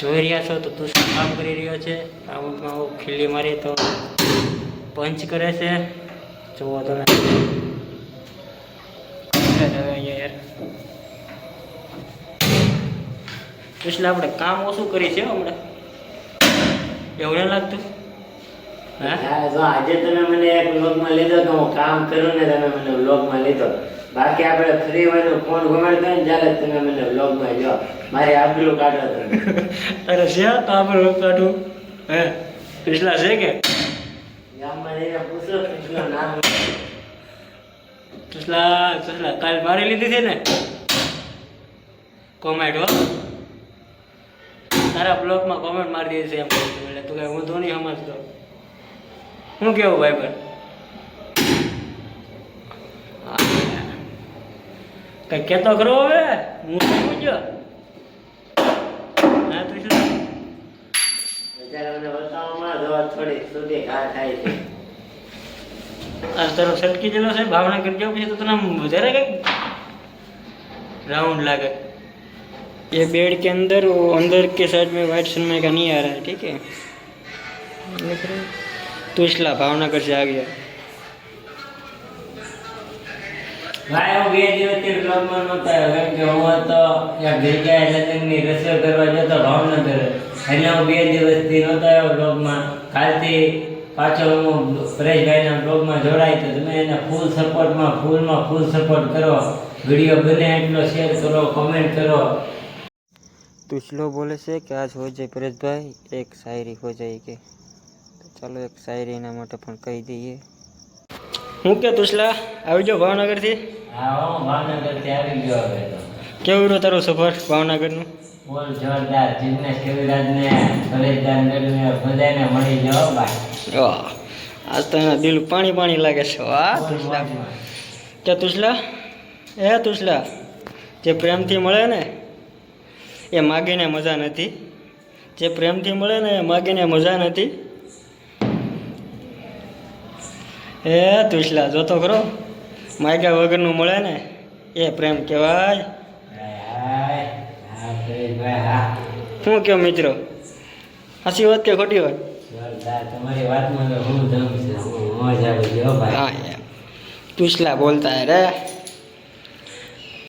જોઈ રહ્યા છો તો તુષાર કામ કરી રહ્યો છે. આમાં ખીલી મારી તો પંચ કરે છે. જુઓ તમે યાર એટલે આપણે કામ ઓછું કરી છે હમણાં, એવું નહીં લાગતું? આજે તમે મને એક વ્લોગમાં લીધો તો હું કામ કરું ને તમે મને વ્લોગમાં લીધો. બાકી આપણે ફ્રી હોય ફોન ઘુમાડતો ને જ્યારે તમે મને વ્લોગમાં લ્યો. મારે આબરૂ કાઢો તમે. અરે છે તો આબરૂ કાઢું હે પિછલા છે કે ગામમાં જઈને પૂછો કેટલું નામ. પિછલા કાલ મારી લીધી છે ને કોમેન્ટ હો. તારા બ્લોગમાં કોમેન્ટ મારી દીધી છે એમ કહું છું. એટલે તું કઈ હું તો નહીં સમજતો. શું કેવું ભાઈ પર કઈ કેતો ખરો હવે હું શું ગયો હા પિછલા અત્યારે મને બતાવવામાં જવા થોડી સુધી ઘા થાય છે. આ તારો સટકી જેલો છે ભાવનગર ગયો પછી તો તને વધારે કઈ राउंड लगे. ये बेड के अंदर वो अंदर के साइड में वाइट सनमाइका का नहीं आ रहा है. ठीक है तो इसला भावनगर से आ गया ભાઈ હું 2 દિવસથી બ્લોગમાં નહોતો આવ્યો કેમ કે હું તો એક જગ્યાએ લગ્નની રસોઈ કરવા જતો ભાવનગર. એટલે હું 2 દિવસથી નહોતો આવ્યો બ્લોગમાં. કાલથી પાછો હું પરેશભાઈના બ્લોગમાં જોડાય તો તમે એને ફૂલ સપોર્ટ કરો. વિડીયો બને એટલો શેર કરો, કમેન્ટ કરો. तुछलो बोले से कि आज हो जाए परेश भाई एक शायरी हो जाएगी तो चलो एक शायरी ना માટે પણ કહી દઈએ. હું કે તુછલા આવી જાઓ ભાવનગરથી. હા હું ભાવનગરથી આવી ગયો હવે તો. કેવું રહ્યો તારો સફર ભાવનગરનું? બોલ જોરદાર. જિગ્નેશ કવિરાજને પરેશદાનગરને બધાને મળી જાઓ ભાઈ. આજ તો એના દિલ પાણી લાગે છે. વાહ તુછલા કે તુછલા તુછલા જે પ્રેમથી મળે ને એ માગીને મજા નથી. જે પ્રેમથી મળે ને એ માગીને મજા નથી. તુછલા જોતો ખરો માગ્યા વગરનું મળે ને એ પ્રેમ કહેવાય. શું કહો મિત્રો, સાચી વાત કે ખોટી વાત? તમારી વાતમાં તો હું દમ છે. મોજ આવી ગયો ભાઈ. हाँ यार तुछला बोलता है रे